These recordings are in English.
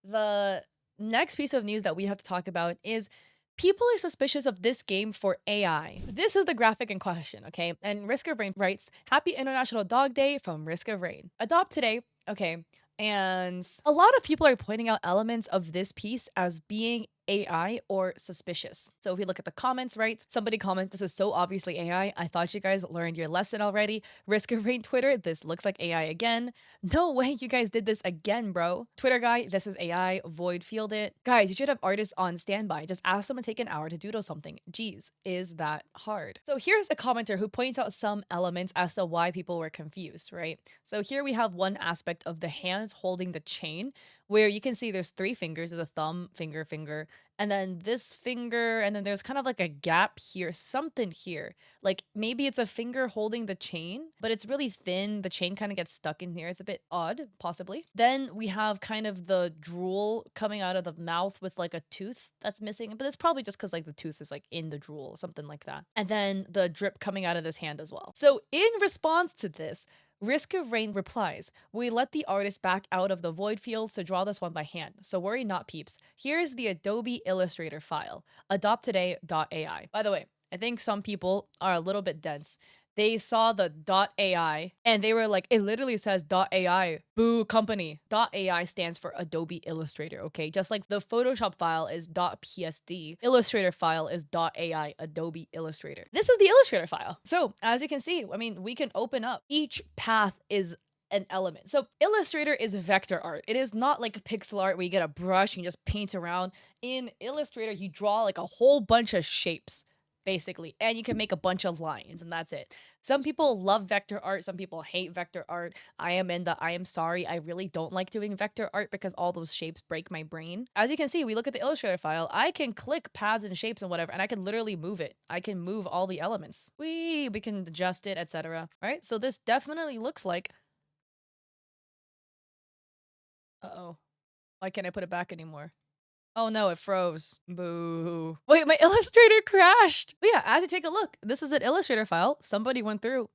The next piece of news that we have to talk about is people are suspicious of this game for AI. This is the graphic in question, okay? And Risk of Rain writes, Happy International Dog Day from Risk of Rain. Adopt today, okay? And a lot of people are pointing out elements of this piece as being AI or suspicious. So if we look at the comments, right? Somebody comments, this is so obviously AI. I thought you guys learned your lesson already. Risk of Rain Twitter, this looks like AI again. No way you guys did this again, bro. Twitter guy, this is AI. Void field it. Guys, you should have artists on standby. Just ask them to take an hour to doodle something. Jeez, is that hard? So here's a commenter who points out some elements as to why people were confused, right? So here we have one aspect of the hand holding the chain where you can see there's three fingers. There's a thumb, finger, finger, and then this finger, and then there's kind of like a gap here, something here. Like maybe it's a finger holding the chain, but it's really thin. The chain kind of gets stuck in here. It's a bit odd, possibly. Then we have kind of the drool coming out of the mouth with like a tooth that's missing, but it's probably just because like the tooth is like in the drool, something like that. And then the drip coming out of this hand as well. So in response to this, Risk of Rain replies, We let the artist back out of the void field to draw this one by hand, so worry not peeps. Here's the Adobe Illustrator file, adopttoday.ai. By the way, I think some people are a little bit dense. They saw the .ai and they were like, it literally says .ai, boo company. .ai stands for Adobe Illustrator, okay? Just like the Photoshop file is .psd, Illustrator file is .ai, Adobe Illustrator. This is the Illustrator file. So as you can see, I mean, we can open up. Each path is an element. So Illustrator is vector art. It is not like pixel art where you get a brush and you just paint around. In Illustrator, you draw like a whole bunch of shapes basically, and you can make a bunch of lines and that's it. Some people love vector art, some people hate vector art. I am in the I am sorry, I really don't like doing vector art because all those shapes break my brain. As you can see, we look at the Illustrator file, I can click paths and shapes and whatever, and I can literally move it. I can move all the elements. We can adjust it, etc. All right, so this definitely looks like uh-oh. Why can't I put it back anymore? Oh no, it froze. Boo. Wait, my Illustrator crashed. But yeah, as you take a look, this is an Illustrator file. Somebody went through,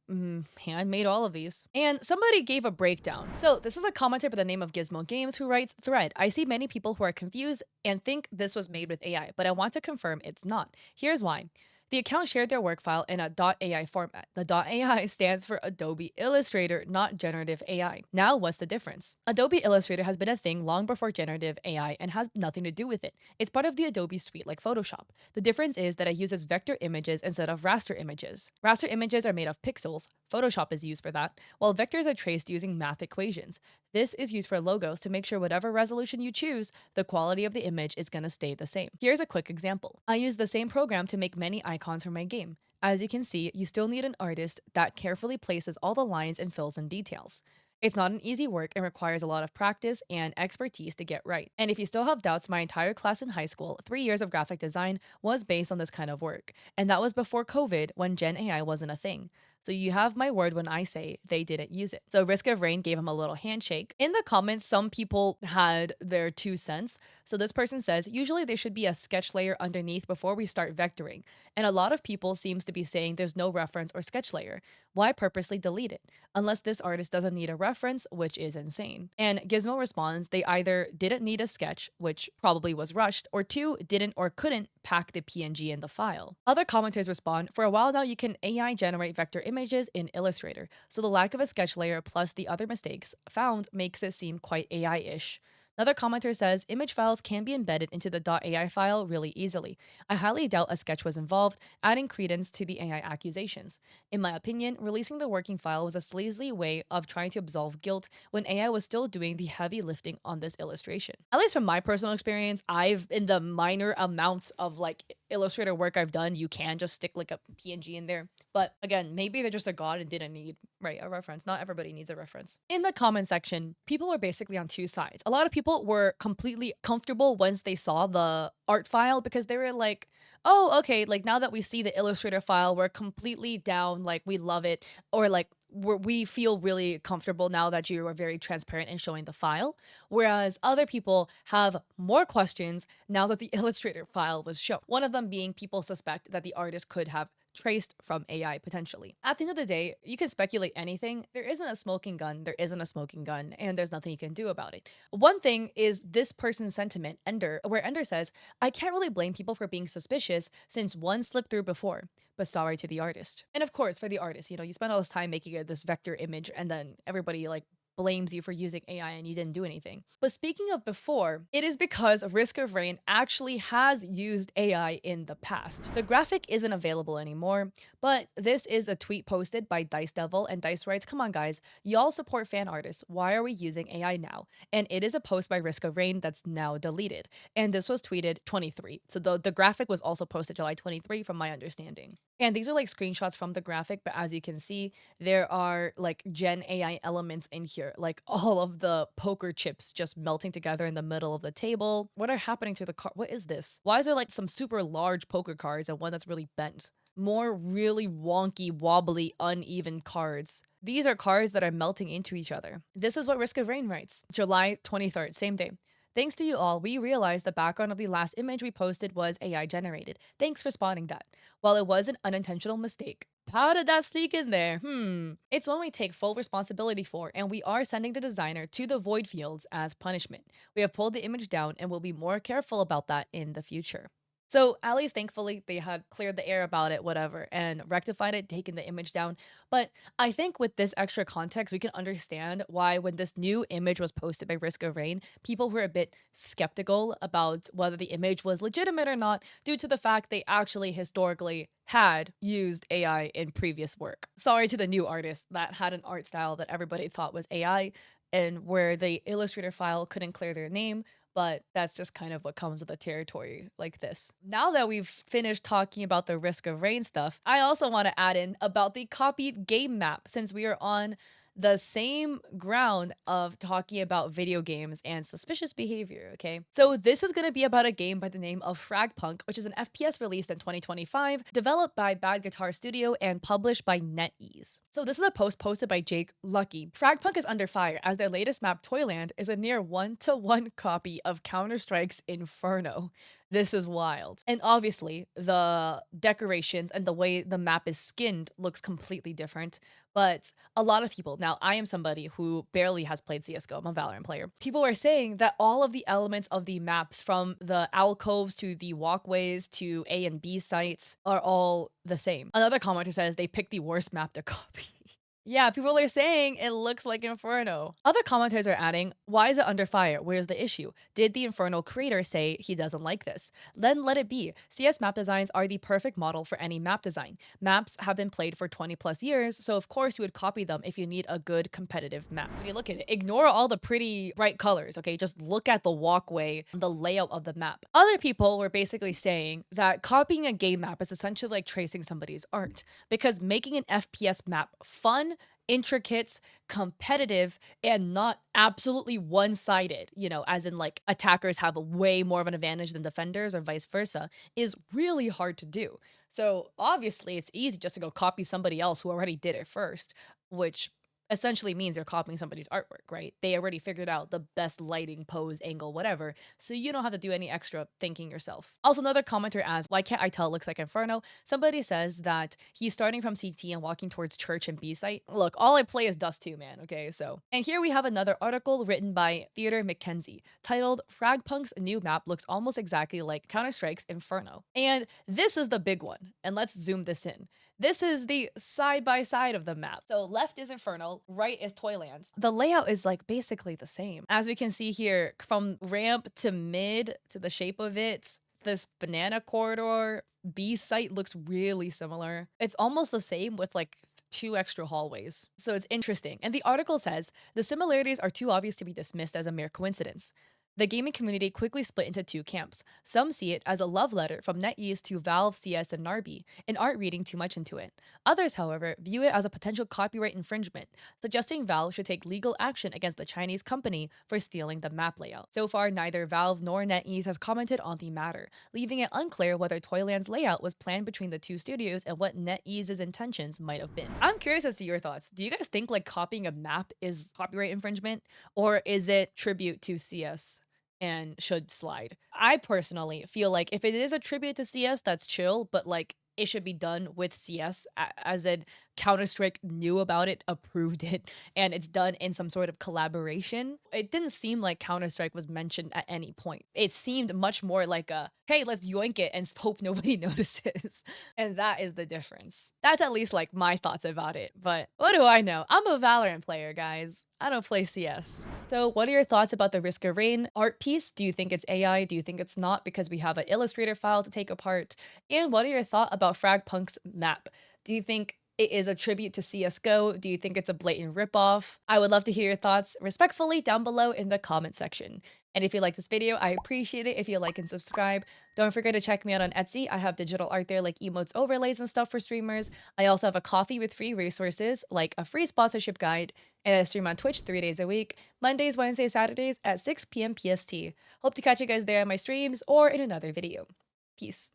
handmade all of these. And somebody gave a breakdown. So this is a commenter by the name of Gizmo Games who writes, Thread, I see many people who are confused and think this was made with AI, but I want to confirm it's not. Here's why. The account shared their work file in a .ai format. The .ai stands for Adobe Illustrator, not generative AI. Now, what's the difference? Adobe Illustrator has been a thing long before generative AI and has nothing to do with it. It's part of the Adobe suite like Photoshop. The difference is that it uses vector images instead of raster images. Raster images are made of pixels. Photoshop is used for that, while vectors are traced using math equations. This is used for logos to make sure whatever resolution you choose, the quality of the image is going to stay the same. Here's a quick example. I use the same program to make many icons for my game. As you can see, you still need an artist that carefully places all the lines and fills in details. It's not an easy work and requires a lot of practice and expertise to get right. And if you still have doubts, my entire class in high school, 3 years of graphic design, was based on this kind of work. And that was before COVID when Gen AI wasn't a thing. So you have my word when I say they didn't use it. So Risk of Rain gave him a little handshake. In the comments, some people had their 2 cents. So this person says, usually there should be a sketch layer underneath before we start vectoring. And a lot of people seems to be saying there's no reference or sketch layer. Why purposely delete it? Unless this artist doesn't need a reference, which is insane. And Gizmo responds, they either didn't need a sketch, which probably was rushed, or two, didn't or couldn't pack the PNG in the file. Other commenters respond, for a while now you can AI generate vector images in Illustrator, so the lack of a sketch layer plus the other mistakes found makes it seem quite AI-ish. Another commenter says, image files can be embedded into the .ai file really easily. I highly doubt a sketch was involved, adding credence to the AI accusations. In my opinion, releasing the working file was a sleazy way of trying to absolve guilt when AI was still doing the heavy lifting on this illustration. At least from my personal experience, in the minor amounts of like Illustrator work I've done, you can just stick like a PNG in there. But again, maybe they're just a god and didn't need, right, a reference. Not everybody needs a reference. In the comment section, people were basically on two sides. A lot of people were completely comfortable once they saw the art file because they were like, oh, okay, like now that we see the Illustrator file, we're completely down, like we love it, or like we feel really comfortable now that you are very transparent in showing the file. Whereas other people have more questions now that the Illustrator file was shown. One of them being people suspect that the artist could have traced from AI potentially. At the end of the day, you can speculate anything. There isn't a smoking gun, there isn't a smoking gun, and there's nothing you can do about it. One thing is this person's sentiment, Ender, where Ender says, I can't really blame people for being suspicious since one slipped through before, but sorry to the artist. And of course, for the artist, you spend all this time making this vector image and then everybody like blames you for using AI and you didn't do anything. But speaking of before, it is because Risk of Rain actually has used AI in the past. The graphic isn't available anymore, but this is a tweet posted by Dice Devil, and Dice writes, come on guys, y'all support fan artists, why are we using AI now? And it is a post by Risk of Rain that's now deleted. And this was tweeted 23. So the graphic was also posted July 23 from my understanding. And these are like screenshots from the graphic, but as you can see, there are like Gen AI elements in here, like all of the poker chips just melting together in the middle of the table. What are happening to the card? What is this? Why is there like some super large poker cards and one that's really bent? More really wonky, wobbly, uneven cards. These are cards that are melting into each other. This is what Risk of Rain writes. July 23rd, same day. Thanks to you all, we realized the background of the last image we posted was AI generated. Thanks for spotting that. While it was an unintentional mistake. How did that sneak in there? It's one we take full responsibility for, and we are sending the designer to the void fields as punishment. We have pulled the image down and will be more careful about that in the future. So at least thankfully they had cleared the air about it, whatever, and rectified it, taken the image down. But I think with this extra context, we can understand why when this new image was posted by Risk of Rain, people were a bit skeptical about whether the image was legitimate or not, due to the fact they actually historically had used AI in previous work. Sorry to the new artist that had an art style that everybody thought was AI, and where the Illustrator file couldn't clear their name, but that's just kind of what comes with a territory like this. Now that we've finished talking about the Risk of Rain stuff, I also want to add in about the copied game map, since we are on the same ground of talking about video games and suspicious behavior, okay? So this is going to be about a game by the name of Frag, which is an FPS released in 2025, developed by Bad Guitar Studio and published by NetEase. So this is a post posted by Jake Lucky. Frag is under fire as their latest map, Toyland, is a near one-to-one copy of Counter-Strike's Inferno. This is wild. And obviously, the decorations and the way the map is skinned looks completely different. But a lot of people, now I am somebody who barely has played CSGO, I'm a Valorant player. People are saying that all of the elements of the maps, from the alcoves to the walkways to A and B sites, are all the same. Another commenter says they picked the worst map to copy. Yeah, people are saying it looks like Inferno. Other commenters are adding, why is it under fire? Where's the issue? Did the Inferno creator say he doesn't like this? Then let it be. CS map designs are the perfect model for any map design. Maps have been played for 20 plus years, so of course you would copy them if you need a good competitive map. When you look at it, ignore all the pretty bright colors, okay? Just look at the walkway, the layout of the map. Other people were basically saying that copying a game map is essentially like tracing somebody's art, because making an FPS map fun, intricate, competitive, and not absolutely one-sided, as in like attackers have a way more of an advantage than defenders or vice versa, is really hard to do. So obviously it's easy just to go copy somebody else who already did it first, which essentially means you're copying somebody's artwork, right? They already figured out the best lighting, pose, angle, whatever, so you don't have to do any extra thinking yourself. Also, another commenter asks, why can't I tell it looks like Inferno? Somebody says that he's starting from CT and walking towards church and B site. Look, all I play is Dust 2, man, okay? So, and here we have another article written by Theodore McKenzie, titled Fragpunk's new map looks almost exactly like Counter-Strike's Inferno. And this is the big one, and let's zoom this in. This is the side-by-side of the map. So left is Inferno, right is Toyland. The layout is like basically the same. As we can see here, from ramp to mid to the shape of it, this banana corridor, B site looks really similar. It's almost the same with like 2 extra hallways. So it's interesting. And the article says, the similarities are too obvious to be dismissed as a mere coincidence. The gaming community quickly split into 2 camps. Some see it as a love letter from NetEase to Valve, CS, and Narby, and aren't reading too much into it. Others, however, view it as a potential copyright infringement, suggesting Valve should take legal action against the Chinese company for stealing the map layout. So far, neither Valve nor NetEase has commented on the matter, leaving it unclear whether Toyland's layout was planned between the 2 studios and what NetEase's intentions might have been. I'm curious as to your thoughts. Do you guys think like copying a map is copyright infringement, or is it tribute to CS? And should slide. I personally feel like if it is a tribute to CS, that's chill, but like it should be done with CS, as in Counter-Strike knew about it, approved it, and it's done in some sort of collaboration. It didn't seem like Counter-Strike was mentioned at any point. It seemed much more like a, hey, let's yoink it and hope nobody notices. And that is the difference. That's at least like my thoughts about it. But what do I know? I'm a Valorant player, guys. I don't play CS. So what are your thoughts about the Risk of Rain art piece? Do you think it's AI? Do you think it's not because we have an Illustrator file to take apart? And what are your thoughts about Fragpunk's map? Do you think it is a tribute to CSGO? Do you think it's a blatant ripoff? I would love to hear your thoughts respectfully down below in the comment section. And if you like this video, I appreciate it if you like and subscribe. Don't forget to check me out on Etsy. I have digital art there like emotes, overlays, and stuff for streamers. I also have a coffee with free resources like a free sponsorship guide, and I stream on Twitch 3 days a week, Mondays, Wednesdays, Saturdays at 6 p.m. PST. Hope to catch you guys there on my streams or in another video. Peace.